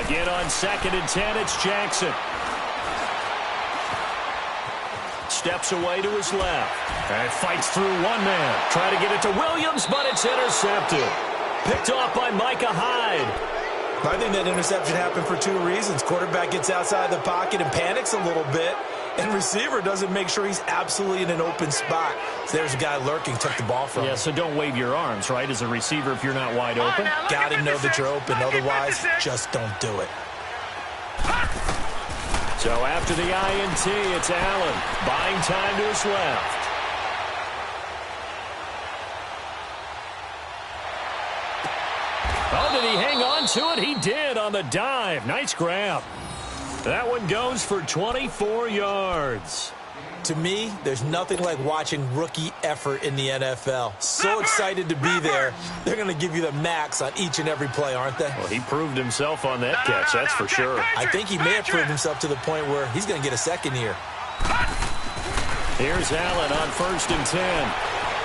Again on 2nd and 10, it's Jackson. Steps away to his left. And fights through one man. Try to get it to Williams, but it's intercepted. Picked off by Micah Hyde. I think that interception happened for two reasons. Quarterback gets outside the pocket and panics a little bit. And receiver doesn't make sure he's absolutely in an open spot. So there's a guy lurking, took the ball from him. Yeah, so don't wave your arms, right, as a receiver if you're not wide open. Got to know that you're open. Otherwise, just don't do it. So after the INT, it's Allen. Buying time to his left. Oh, did he hang on to it? He did on the dive. Nice grab. That one goes for 24 yards. To me, there's nothing like watching rookie effort in the NFL. So excited to be there. They're going to give you the max on each and every play, aren't they? Well, he proved himself on that catch, that's for sure. I think he may have proved himself to the point where he's going to get a second here. Here's Allen on 1st and 10.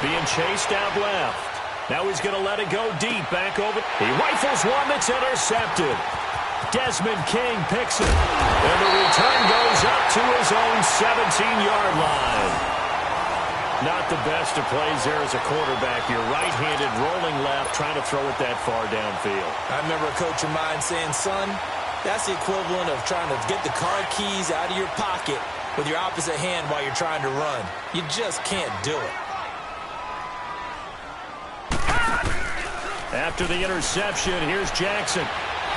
Being chased out left. Now he's going to let it go deep. Back over. He rifles one that's intercepted. Desmond King picks it. And the return goes up to his own 17-yard line. Not the best of plays there as a quarterback. You're right-handed, rolling left, trying to throw it that far downfield. I remember a coach of mine saying, son, that's the equivalent of trying to get the car keys out of your pocket with your opposite hand while you're trying to run. You just can't do it. After the interception, here's Jackson.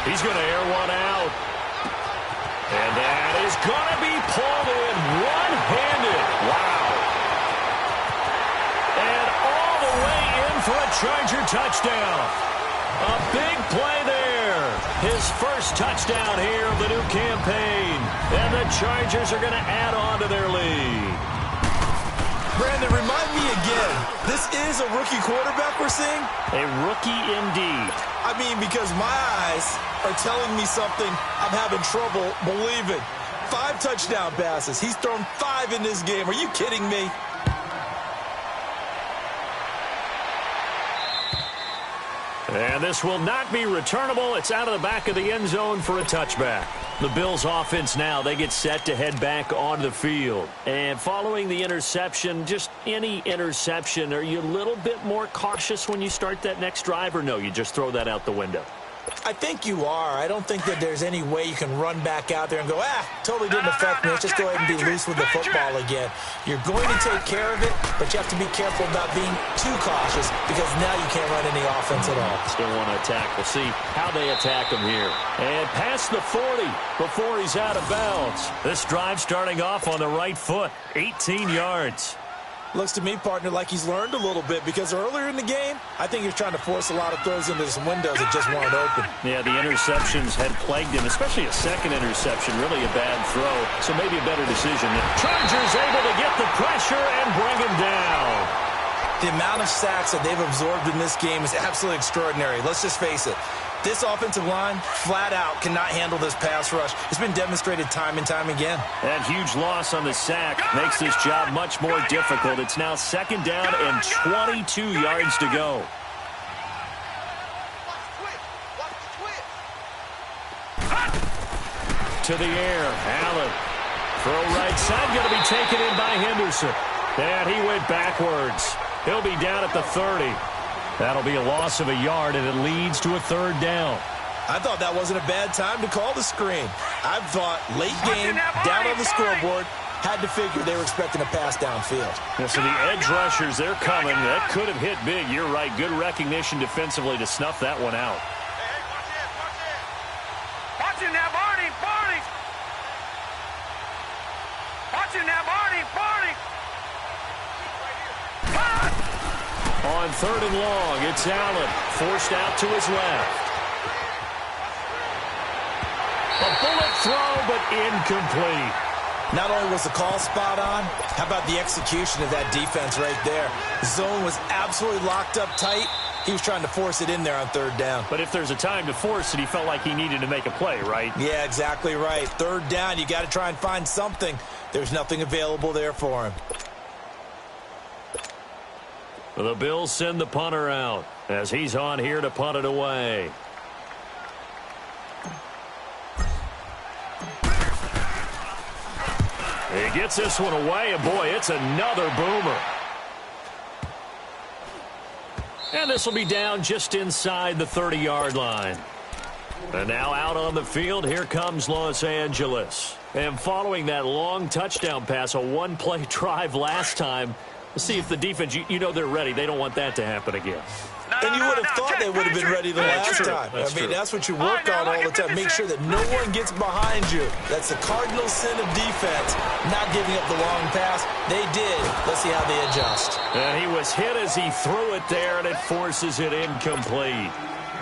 He's going to air one out. And that is going to be pulled in one-handed. Wow. And all the way in for a Charger touchdown. A big play there. His first touchdown here of the new campaign. And the Chargers are going to add on to their lead. Brandon, remind me again, this is a rookie quarterback we're seeing? A rookie indeed. I mean, because my eyes are telling me something I'm having trouble believing. 5 touchdown passes. He's thrown 5 in this game. Are you kidding me? And this will not be returnable. It's out of the back of the end zone for a touchback. The Bills offense now, they get set to head back onto the field. And following the interception, just any interception, are you a little bit more cautious when you start that next drive, or no, you just throw that out the window? I think you are. I don't think that there's any way you can run back out there and go, totally didn't affect me. Let's just go ahead and be loose with the football again. You're going to take care of it, but you have to be careful about being too cautious because now you can't run any offense at all. Still want to attack. We'll see how they attack him here. And past the 40 before he's out of bounds. This drive starting off on the right foot, 18 yards. Looks to me, partner, like he's learned a little bit because earlier in the game, I think he was trying to force a lot of throws into some windows that just weren't open. Yeah, the interceptions had plagued him, especially a second interception, really a bad throw, so maybe a better decision. Chargers able to get the pressure and bring him down. The amount of sacks that they've absorbed in this game is absolutely extraordinary. Let's just face it. This offensive line, flat out, cannot handle this pass rush. It's been demonstrated time and time again. That huge loss on the sack makes this job much more difficult. It's now second down and 22 yards to go. To the air, Allen. Throw right side, going to be taken in by Henderson. And he went backwards. He'll be down at the 30. That'll be a loss of a yard, and it leads to a third down. I thought that wasn't a bad time to call the screen. I thought late game, down on the scoreboard, had to figure they were expecting a pass downfield. Yeah, so the edge rushers, they're coming. That could have hit big. You're right. Good recognition defensively to snuff that one out. Hey, watch this, watch this. Watch him now, Barney, Barney. Watch him now, Barney, Barney. On third and long, it's Allen, forced out to his left. A bullet throw, but incomplete. Not only was the call spot on, how about the execution of that defense right there? The zone was absolutely locked up tight. He was trying to force it in there on third down. But if there's a time to force it, he felt like he needed to make a play, right? Yeah, exactly right. Third down, you got to try and find something. There's nothing available there for him. The Bills send the punter out as he's on here to punt it away. He gets this one away, and boy, it's another boomer. And this will be down just inside the 30-yard line. And now out on the field, here comes Los Angeles. And following that long touchdown pass, a one-play drive last time, let's see if the defense, you know they're ready. They don't want that to happen again. And you would have thought they would have been ready the last time. I mean, that's what you work on all the time. Make sure that no one gets behind you. That's the cardinal sin of defense, not giving up the long pass. They did. Let's see how they adjust. And he was hit as he threw it there, and it forces it incomplete.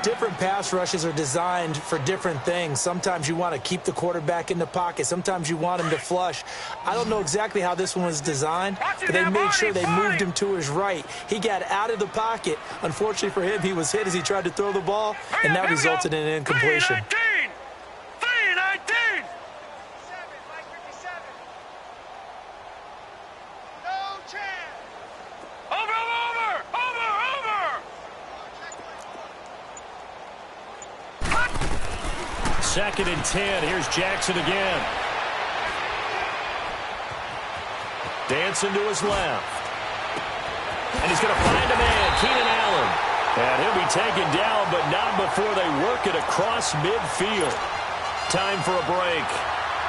Different pass rushes are designed for different things. Sometimes you want to keep the quarterback in the pocket. Sometimes you want him to flush. I don't know exactly how this one was designed, but they made sure they moved him to his right. He got out of the pocket. Unfortunately for him, he was hit as he tried to throw the ball, and that resulted in an incompletion. 3-19. No chance. Over. Second and 10. Here's Jackson again. Dancing to his left. And he's going to find a man, Keenan Allen. And he'll be taken down, but not before they work it across midfield. Time for a break.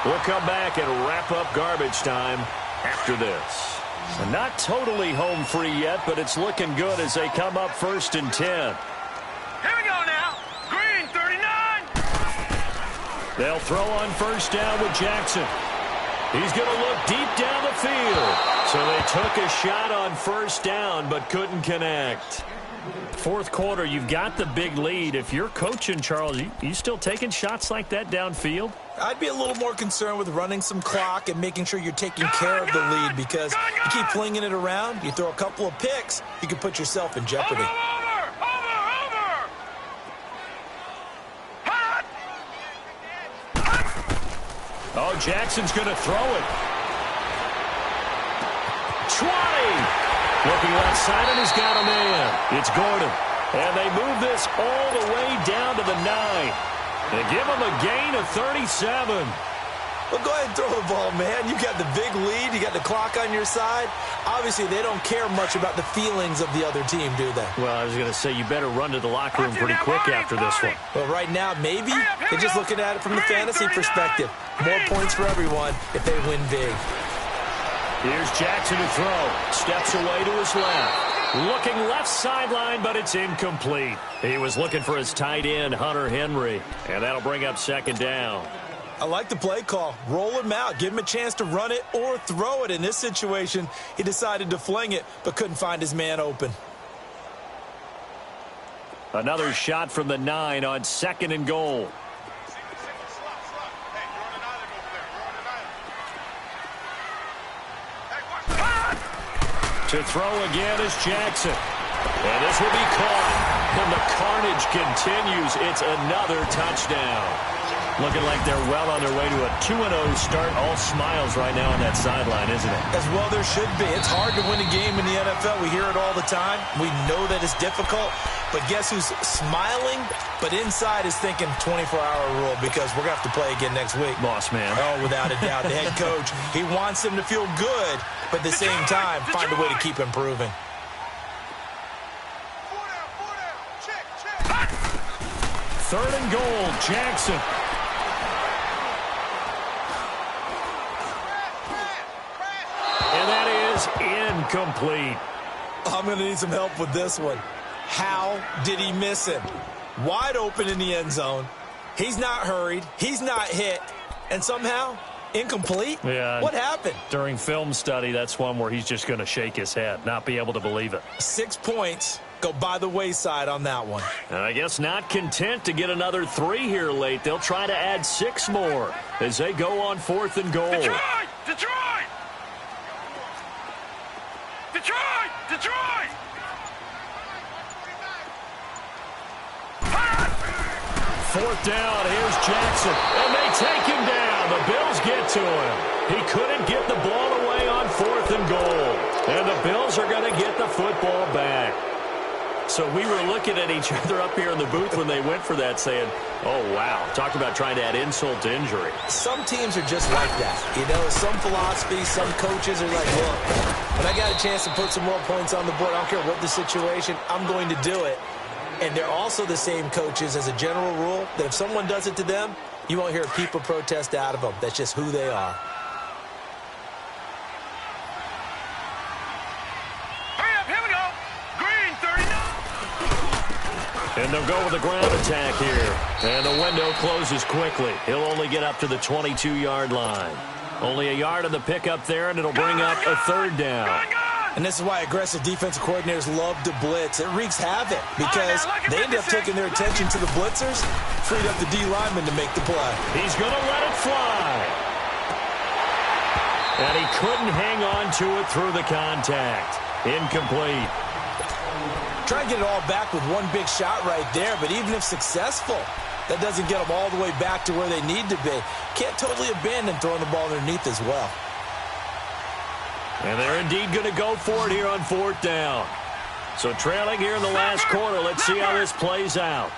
We'll come back and wrap up garbage time after this. So not totally home free yet, but it's looking good as they come up first and 10. Here we go now. Green, 39. They'll throw on first down with Jackson. He's going to look deep down the field. So they took a shot on first down but couldn't connect. Fourth quarter, you've got the big lead. If you're coaching, Charles, you still taking shots like that downfield? I'd be a little more concerned with running some clock and making sure you're taking care of the lead, because you keep flinging it around, you throw a couple of picks, you can put yourself in jeopardy. Oh, Jackson's going to throw it. 20. Looking left side, and he's got a man. It's Gordon. And they move this all the way down to the 9. They give him a gain of 37. Well, go ahead and throw the ball, man. You got the big lead. You got the clock on your side. Obviously, they don't care much about the feelings of the other team, do they? Well, I was going to say, you better run to the locker room pretty quick after this one. Well, right now, maybe they're just looking at it from the fantasy perspective. More points for everyone if they win big. Here's Jackson to throw. Steps away to his left. Looking left sideline, but it's incomplete. He was looking for his tight end, Hunter Henry, and that'll bring up second down. I like the play call. Roll him out. Give him a chance to run it or throw it. In this situation, he decided to fling it, but couldn't find his man open. Another shot from the 9 on second and goal. To throw again is Jackson. And this will be caught. And the carnage continues. It's another touchdown. Looking like they're well on their way to a 2-0 start. All smiles right now on that sideline, isn't it? As well there should be. It's hard to win a game in the NFL. We hear it all the time. We know that it's difficult. But guess who's smiling, but inside is thinking 24-hour rule, because we're going to have to play again next week. Boss man. Oh, without a doubt. The head coach, he wants them to feel good, but at the same time, find a way to keep improving. Check. Third and goal, Jackson. And that is incomplete. I'm going to need some help with this one. How did he miss him? Wide open in the end zone. He's not hurried. He's not hit. And somehow, incomplete? Yeah. What happened? During film study, that's one where he's just going to shake his head, not be able to believe it. 6 points go by the wayside on that one. And I guess not content to get another 3 here late. They'll try to add 6 more as they go on fourth and goal. Detroit! Fourth down, here's Jackson, and they take him down. The Bills get to him. He couldn't get the ball away on fourth and goal. And the Bills are going to get the football back. So we were looking at each other up here in the booth when they went for that, saying, oh, wow, talk about trying to add insult to injury. Some teams are just like that. You know, some philosophy, some coaches are like, look, when I got a chance to put some more points on the board, I don't care what the situation, I'm going to do it. And they're also the same coaches, as a general rule, that if someone does it to them, you won't hear a people protest out of them. That's just who they are. Hurry up, here we go. Green, 39. And they'll go with a ground attack here. And the window closes quickly. He'll only get up to the 22-yard line. Only a yard on the pickup there, and it'll bring up a third down. And this is why aggressive defensive coordinators love to blitz. It wreaks havoc because they end up taking their attention to the blitzers, freed up the D lineman to make the play. He's going to let it fly. And he couldn't hang on to it through the contact. Incomplete. Try and get it all back with one big shot right there, but even if successful, that doesn't get them all the way back to where they need to be. Can't totally abandon throwing the ball underneath as well. And they're indeed going to go for it here on fourth down. So trailing here in the last quarter. Let's see how this plays out.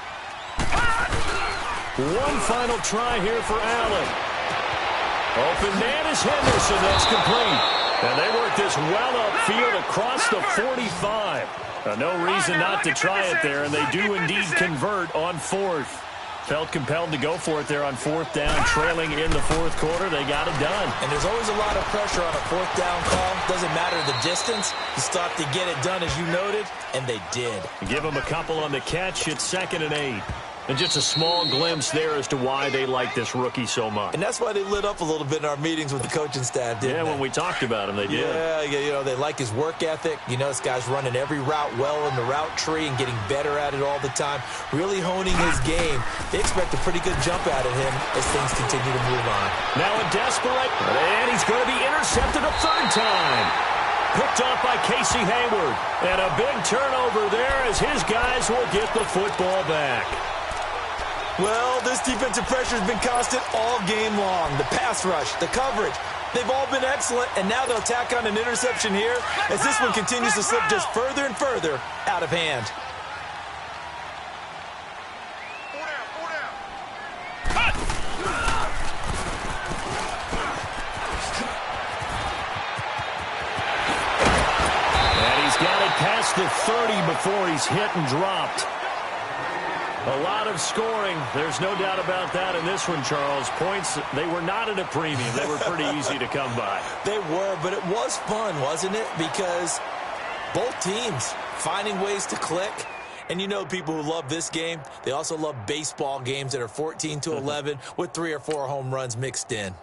One final try here for Allen. Open man is Henderson. That's complete. And they work this well upfield across the 45. No reason not to try it there, and they do indeed convert on fourth. Felt compelled to go for it there on fourth down, trailing in the fourth quarter. They got it done. And there's always a lot of pressure on a fourth down call. Doesn't matter the distance. You stop to get it done, as you noted, and they did. Give them a couple on the catch. It's 2nd and 8. And just a small glimpse there as to why they like this rookie so much. And that's why they lit up a little bit in our meetings with the coaching staff, didn't they? When we talked about him, they did. Yeah, they like his work ethic. This guy's running every route well in the route tree and getting better at it all the time, really honing his game. They expect a pretty good jump out of him as things continue to move on. Now a desperate, and he's going to be intercepted a third time. Picked off by Casey Hayward. And a big turnover there as his guys will get the football back. Well, this defensive pressure has been constant all game long. The pass rush, the coverage, they've all been excellent, and now they'll tack on an interception here as this one continues to slip just further and further out of hand. Four down. And he's got it past the 30 before he's hit and dropped. A lot of scoring. There's no doubt about that in this one, Charles. Points, they were not at a premium. They were pretty easy to come by. They were, but it was fun, wasn't it? Because both teams finding ways to click. And people who love this game, they also love baseball games that are 14-11 with 3 or 4 home runs mixed in.